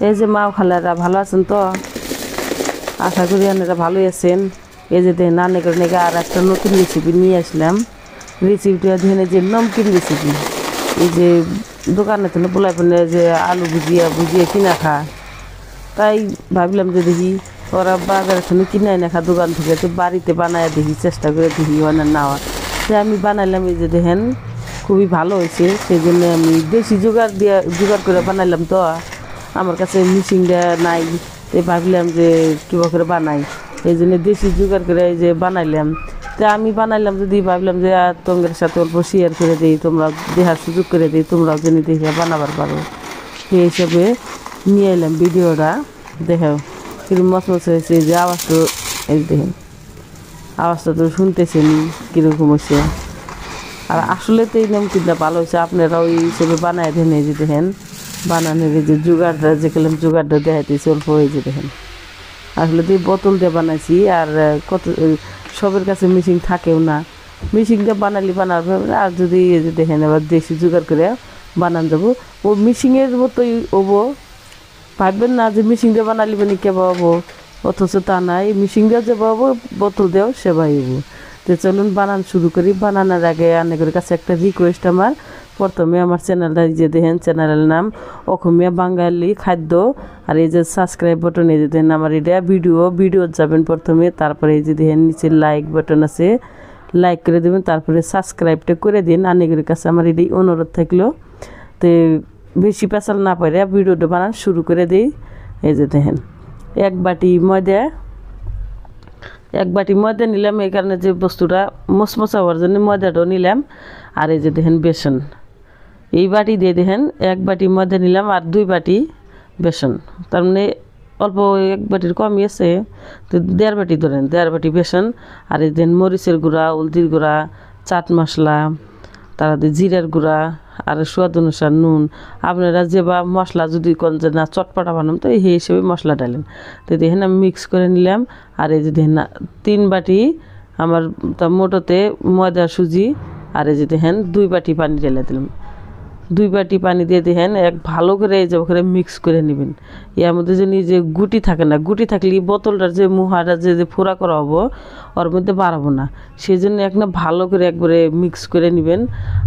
এই যে মা খালারা ভালো আছেন তো? আশা করি আপনারা ভালোই আছেন। এই যে দেখেন রান্না করে নাকি আর একটা নতুন রেসিপি নিয়ে আসলাম। রেসিপিটা দেখেন যে নমকিন রেসিপি। এই যে দোকানে তো পোলাই পনে যে আলু ভুজিয়া ভুজিয়া কিনা খা, তাই ভাবলাম যে দেখি ওরা বাজারের থেকে কিনে না খা দোকান থেকে, তো বাড়িতে বানায় দেখি, চেষ্টা করে দেখি হয় না না হয়। তাই আমি বানাইলাম। এই যে দেখেন খুবই ভালো হয়েছে। সেই জন্য আমি বেশি জোগাড় করে বানাইলাম। তো আমার কাছে মিশিংটা নাই, তাই ভাবলাম যে কীভাবে করে বানাই। এই জন্য দেশি জোগাড় করে এই যে বানাইলাম। তা আমি বানাইলাম যদি ভাবলাম যে তোমাদের সাথে অল্প শেয়ার করে দিই, তোমরা দেখার সুযোগ করে দিই, তোমরাও যেন দেখে বানাবার পারো। সেই হিসাবে নিয়ে এলাম ভিডিওটা। দেখাও কিরকম মচমচ হয়েছে। যে আওয়াজটা এই দেখেন, আওয়াজটা তো শুনতেছেন কীরকম হয়েছে। আর আসলে তো এই নমকিনটা ভালো হয়েছে। আপনারাও এই হিসেবে বানায় দেন। এই যে দেখেন বানানোর যে জোগাড়টা যে গেলাম জোগাড়টা দেখাইতেছি অল্প হয়েছে। দেখেন আসলে তো বোতল দিয়ে বানাইছি। আর কত সবের কাছে মেশিন থাকেও না, মেশিনটা বানালি বানাবে। আর যদি এই যে দেখেন এবার দেশি জোগাড় করে বানান দেবো, ও মেশিনের মতোই হবো। ভাববেন না যে মেশিন দিয়ে বানালি মানে কেবা হবো, অথচ তা নাই। মেশিন দিয়ে যে পাবো বোতল দেও সেবাই হবো। তো চলুন বানান শুরু করি। বানানোর আগে অনেকের কাছে একটা রিকোয়েস্ট আমার, প্রথমে আমার চ্যানেলটা যে দেখেন চ্যানেলের নাম অসমীয়া বাঙালি খাদ্য। আর এই যে সাবস্ক্রাইব বাটন এই যে দেখেন আমার এটা ভিডিও যাবেন প্রথমে, তারপরে এই যে দেখেন নিচে লাইক বাটন আছে, লাইক করে দেবেন, তারপরে সাবস্ক্রাইবটা করে দিন। অনেকের কাছে আমার এটাই অনুরোধ থাকলো। তো বেশি পেঁচাল না পারে ভিডিওটা বানান শুরু করে দিই। এই যে দেখেন এক বাটি ময়দা নিলাম। এই কারণে যে বস্তুটা মচমচা হওয়ার জন্য ময়দাটাও নিলাম। আর এই যে দেখেন বেসন, এই বাটি দিয়ে দেখেন এক বাটি ময়দা নিলাম আর 2 বাটি বেসন। তার মানে অল্প এক বাটির কমই আছে, তো 1.5 বাটি ধরেন, 1.5 বাটি বেসন। আর এই দেখেন মরিচের গুঁড়া, হলদির গুঁড়া, চাট মশলা, তারপরে জিরার গুঁড়া, আর স্বাদ অনুসার নুন। আপনারা যে বা মশলা যদি কোন যে না চটপটা বানাম, তো এই হিসেবে মশলা ডালেন। তো দেখেন আমি মিক্স করে নিলাম। আর এই যে দেখেন 3 বাটি আমার তা মোটোতে ময়দা সুজি। আর এই যে দেখেন 2 বাটি পানি ঢেলে দিলাম। 2 বাটি পানি দিয়ে দেখেন এক ভালো করে এই যে ওখানে মিক্স করে নেবেন। এর মধ্যে যে যে গুটি থাকে না, গুটি থাকলে বোতলটার যে মুহাটা যে ফোড়া করা হবো ওর মধ্যে বাড়াবো না। সেই জন্য একটা ভালো করে একবারে মিক্স করে নেবেন।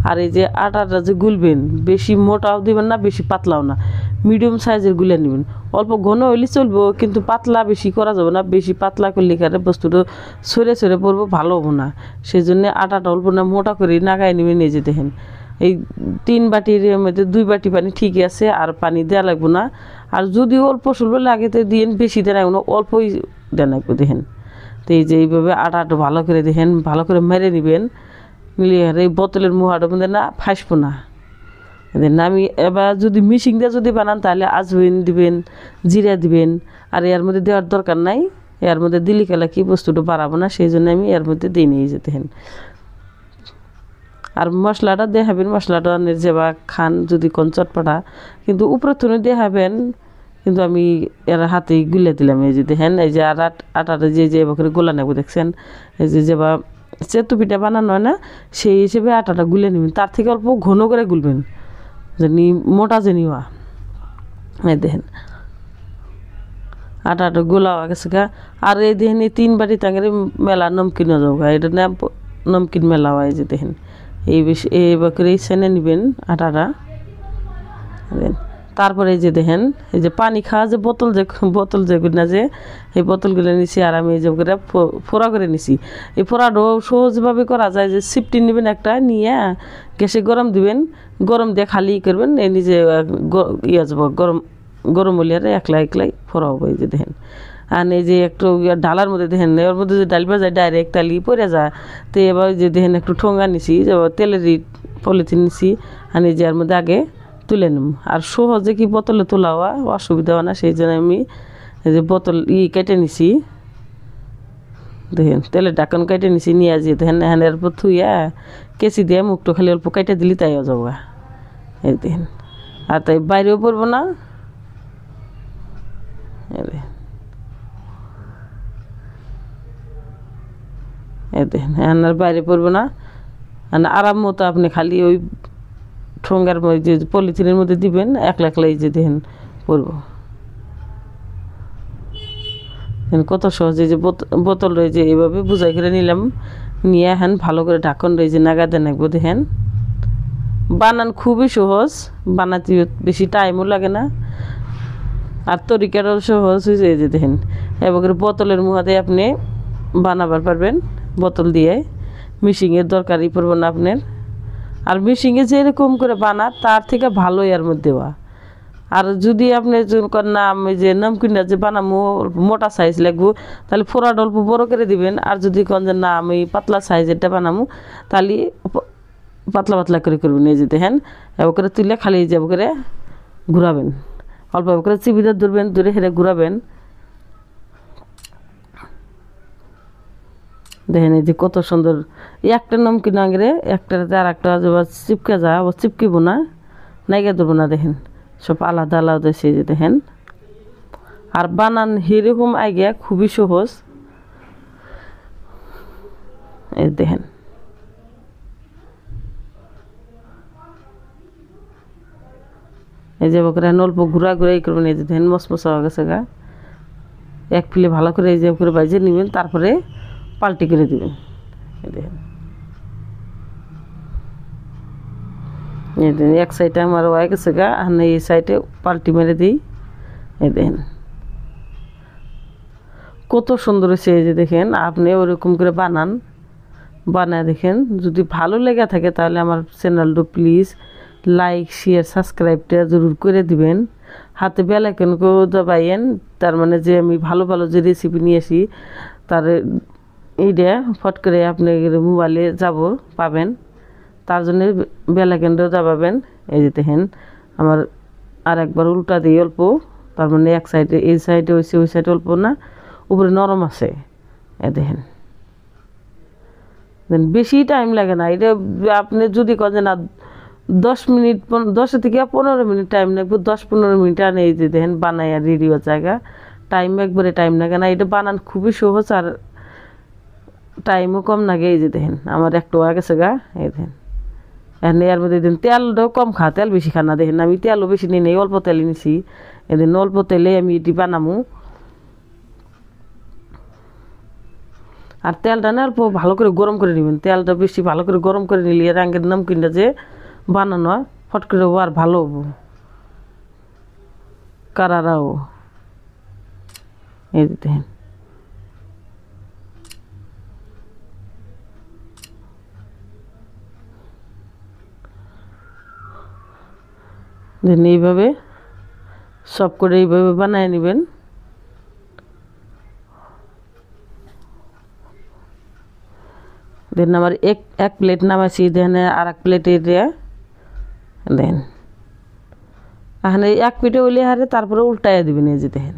আর এই যে আটাটা যে গুলবেন, বেশি মোটাও দেবেন না, বেশি পাতলাও না, মিডিয়াম সাইজের গুলে নেবেন। অল্প ঘন হইলে চলবো, কিন্তু পাতলা বেশি করা যাবে না। বেশি পাতলা করলে কারে বস্তুটা সরে পড়বো, ভালো হবো না। সেই জন্য আটাটা অল্প না মোটা করে নাগায় নেবেন। এই যে দেখেন এই 3 বাটির মধ্যে 2 বাটি পানি ঠিকই আছে, আর পানি দেওয়া লাগবো না। আর যদি অল্প স্বল্প লাগে তো দিন, বেশি দেন না, অল্পই দেন লাগবে। দেখেন তো এই যে এইভাবে আটাটা ভালো করে দেখেন ভালো করে মেরে নেবেন। নিলে আর এই বোতলের মুহাটা মধ্যে না ফাঁসবো না। আমি এবার যদি মিশিং দিয়ে যদি বানান তাহলে আজওয়াইন দিবেন, জিরা দিবেন। আর এর মধ্যে দেওয়ার দরকার নাই, এর মধ্যে দিলি খেলা কি বস্তুটা বাড়াবো না, সেই জন্য আমি এর মধ্যে দিই নিয়ে যেতে হেন। আর মশলাটা দেখাবেন, মশলাটা যেবা খান যদি কোন চটপটা, কিন্তু উপরে তুলে দেখাবেন। কিন্তু আমি এর হাতেই গুলে দিলাম। এই যে দেখেন এই যে আর আটাটা যে এবার গোলা নেবো দেখছেন, এই যে যেবা চেতু পিঠা বানানো হয় না, সেই হিসেবে আটাটা গুলে নেবেন। তার থেকে অল্প ঘন করে গুলবেন, জানি মোটা যে নিওয়া। এই দেখেন আটাটা গোলা হয়ে গেছে গা। আর এই দেখেন এই 3 বাটি তাঙ্গের মেলা নমকিন যাও গা, এটা না নমকিন মেলা হয়। যে দেখেন এইবার করে ছেনে নেবেন আটাটা। তারপরে এই যে দেখেন এই যে পানি খাওয়া যে বোতল যেগুলো না, যে এই বোতলগুলো নিছি। আর আমি এই যে করে ফোড়া করে নিছি। এই ফোড়াটাও সহজভাবে করা যায়। যে সিফটি নেবেন একটা, নিয়ে গ্যাসে গরম দিবেন, গরম দিয়ে খালি করবেন। এই নিজে ইয়ে যাব গরম হলে আর একলাই ফোড়া হবো। এই যে দেখেন আর এই যে একটু ডালার মধ্যে দেখেন ওর মধ্যে যে ডালবা যায় ডাইরেক্ট তালি পরে যায়। তো এবার যে দেখেন একটু ঠোঙ্গা নিছি, তেলেরই পলিথিন নিছি, আর এই যে এর মধ্যে আগে তুলে নিম। আর সহজে কি বোতলে তোলা হওয়া অসুবিধা হয় না, সেই জন্য আমি এই যে বোতল কেটে নিছি। দেখেন তেলের ঢাকন কেটে নিছি, নিয়ে যে দেখেন হ্যানের উপর থুইয়া কেঁচি দিয়ে মুখটা খালি অল্প কেটে দিলি তাইও যাবো। এই দেখেন আর তাই বাইরেও পড়বো না। এই দেখেন হ্যানের বাইরে পড়বো না, আরাম মতো আপনি খালি ওই ঠোঙ্গার মধ্যে পলিথিনের মধ্যে দিবেন, একলা এই যে দেখেন পড়বো। কত সহজে যে বোতল রয়েছে এইভাবে বুঝাই করে নিলাম, নিয়ে এখন ভালো করে ঢাকন রয়েছে নাগাদে নাকবো। দেখেন বানান খুবই সহজ, বানাতে বেশি টাইমও লাগে না, আর তরিকাটাও সহজ হয়েছে। এই যে দেখেন এবার বোতলের মুহাতে আপনি বানাবার পারবেন, বোতল দিয়ে মিশিংয়ের দরকারই পড়বে না আপনার। আর মিশিংয়ে যেরকম করে বানা তার থেকে ভালোই এর মধ্যে দেওয়া। আর যদি আপনি না আমি যে নমকিনটা যে বানামো মোটা সাইজ লাগবো, তাহলে ফোড়াটা অল্প বড় করে দিবেন। আর যদি কোন যে না আমি পাতলা সাইজেরটা বানামো, তাহলে পাতলা পাতলা করে করবেন। এই যে দেখেন এবার করে তুলে খালি যাব করে ঘুরাবেন, অল্প করে চিবিটা ধরবেন, ধরে হেরে ঘুরাবেন। দেখেন এই যে কত সুন্দর একটা নমকিন আগে একটাতে আর একটা চিপকে যা আবার চিপকিব না, নাইগা ধরবো না। দেখেন সব আলাদা আলাদা সেই যে দেখেন। আর বানান সেরকম আইগিয়া খুবই সহজ। এই দেখেন এই যে ওকে অল্প ঘুরা ঘুরাই করবেন। এই যে দেখেন মশমশা হয়ে গেছে গা, এক পিলে ভালো করে এই যে করে বাজিয়ে নেবেন, তারপরে পাল্টি করে দিবেন। এই দেখেন এই দেখেন এক সাইডে আমার হয়ে গেছে গা, আর এই সাইডে পাল্টি মেরে দিই। এই দেখেন কত সুন্দর হয়েছে। এই যে দেখেন আপনি ওরকম করে বানায় দেখেন। যদি ভালো লেগে থাকে তাহলে আমার চ্যানেলটা প্লিজ লাইক শেয়ার সাবস্ক্রাইবটা জরুর করে দিবেন, হাতে বেল আইকনকেও দবাইয়েন। তার মানে যে আমি ভালো ভালো যে রেসিপি নিয়ে আসি তার এইটা ফট করে আপনি মোবাইলে যাব পাবেন, তার জন্য বেল আইকনটাও দাবাবেন। এই যে দেখেন আমার আর একবার উল্টা দিই অল্প, তার মানে এক সাইডে এই সাইডে হয়েছে ওই সাইডে অল্প না, উপরে নরম আছে। এ দেখেন বেশি টাইম লাগে না এটা। আপনি যদি করেন না 10 মিনিট 10 থেকে 15 মিনিট টাইম লাগবে, 10-15 মিনিট আনে এই যে দেখেন বানাই আর রেডি হওয়ার জায়গা। টাইম একবারে টাইম লাগে না, এটা বানান খুবই সহজ আর টাইমও কম লাগে। এই যে দেখেন আমার একটু হয়ে গেছে গা। এই দেখেন এখন এর মধ্যে দিন তেলটাও কম খা, তেল বেশি খা না। দেখেন আমি তেলও বেশি নিই নেই, অল্প তেলই নিছি। এদিন অল্প তেলে আমি এটি বানামো। আর তেলটা না অল্প ভালো করে গরম করে নেবেন, তেলটা বেশি ভালো করে গরম করে নিলে রাঙ্গের নমকিনটা যে বানানো ফট করে আর ভালো হবো, কারারাও। এই দেখেন এইভাবে সব করে এইভাবে বানায় নেবেন। দেন আমার এক প্লেট নামাইছি, দেন আর এক প্লেটে দেন এখানে এক পিঠে উলিয়ে হারে তারপরে উল্টাইয়া দিবেন। এই যে দেখেন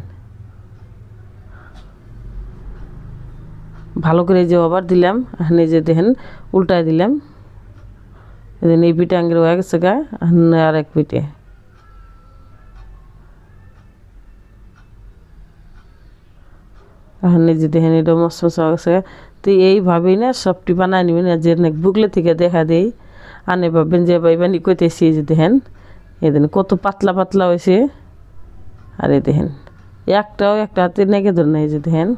ভালো করে যে আবার দিলাম, এখানে যে দেখেন উল্টাই দিলাম। এই পিঠে আঙ্গের হয়ে গেছে গা, আর এক পিঠে এখানে যে দেখেন এটা মশমশ হয়ে গেছে। তো এইভাবেই না সবটি বানায় নেবেন। যে বুকলে থেকে দেখা দেই আনে ভাববেন যে বাইবানি কইতেছি। যে দেখেন এই দেখেন কত পাতলা পাতলা হয়েছে। আর এই দেখেন একটাও একটা হাতে নেগে ধর না। এই যে দেখেন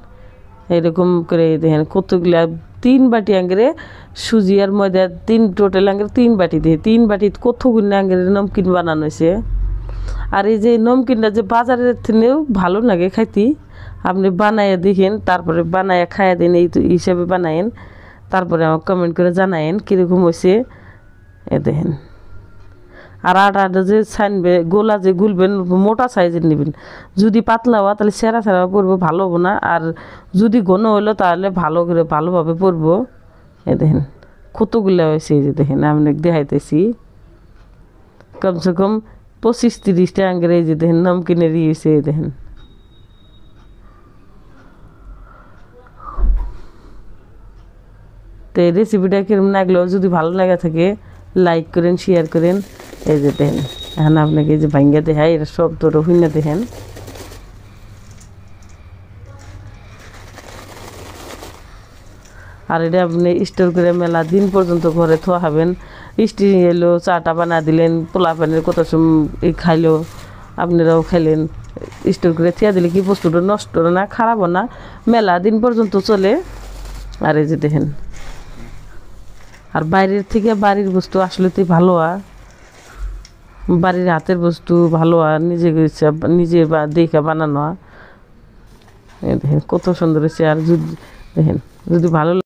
এরকম করে দেখেন কতগুলা 3 বাটি আঙ্গেরে সুজি আর ময়দা, টোটাল আঙ্গের 3 বাটি দিয়ে 3 বাটি কতগুলো আঙ্গের নমকিন বানানো হয়েছে। আর এই যে নমকিনটা যে বাজারের থেকেও ভালো লাগে খাইতে, আপনি বানাইয়া দেখেন, তারপরে বানাইয়া খাইয়া দেন, এই হিসাবে বানায়েন, তারপরে আমাকে কমেন্ট করে জানায়েন কীরকম হয়েছে। এ দেখেন আর আটা যে ছানবে গোলা যে গুলবেন মোটা সাইজের নেবেন। যদি পাতলা হওয়া তাহলে সেরা সেরা পড়বো, ভালো হবো না। আর যদি ঘন হইলো তাহলে ভালো করে ভালোভাবে পড়বো। এ দেখেন কতগুলো হয়েছে। এই যে দেখেন আমি দেখাইতেছি কমসে কম 25-30টা আঙ্গের। এই যে দেখেন নমকিনের হয়েছে। এই দেখেন তো এই রেসিপিটা কিরম লাগলো, যদি ভালো লাগা থাকে লাইক করেন শেয়ার করেন। এই যে দেখেন এখন আপনাকে এই যে ভাঙ্গা দেখাই, এটা সব তোর হুইনা দেখেন। আর এটা আপনি স্টোর করে মেলা দিন পর্যন্ত ঘরে থোয়া খাবেন। স্টি এলো চাটা বানা দিলেন, পোলা পানের কত সময় খাইলো, আপনারাও খাইলেন। স্টোর করে থিয়া দিলে কি বস্তুটা নষ্ট না, খারাপও না, মেলা দিন পর্যন্ত চলে। আর এই যে দেখেন, আর বাইরের থেকে বাড়ির বস্তু আসলে তো ভালো হয়, বাড়ির হাতের বস্তু ভালো হয়, নিজে দেখে বানানো হয়। দেখেন কত সুন্দর হয়েছে। আর যদি দেখেন, যদি ভালো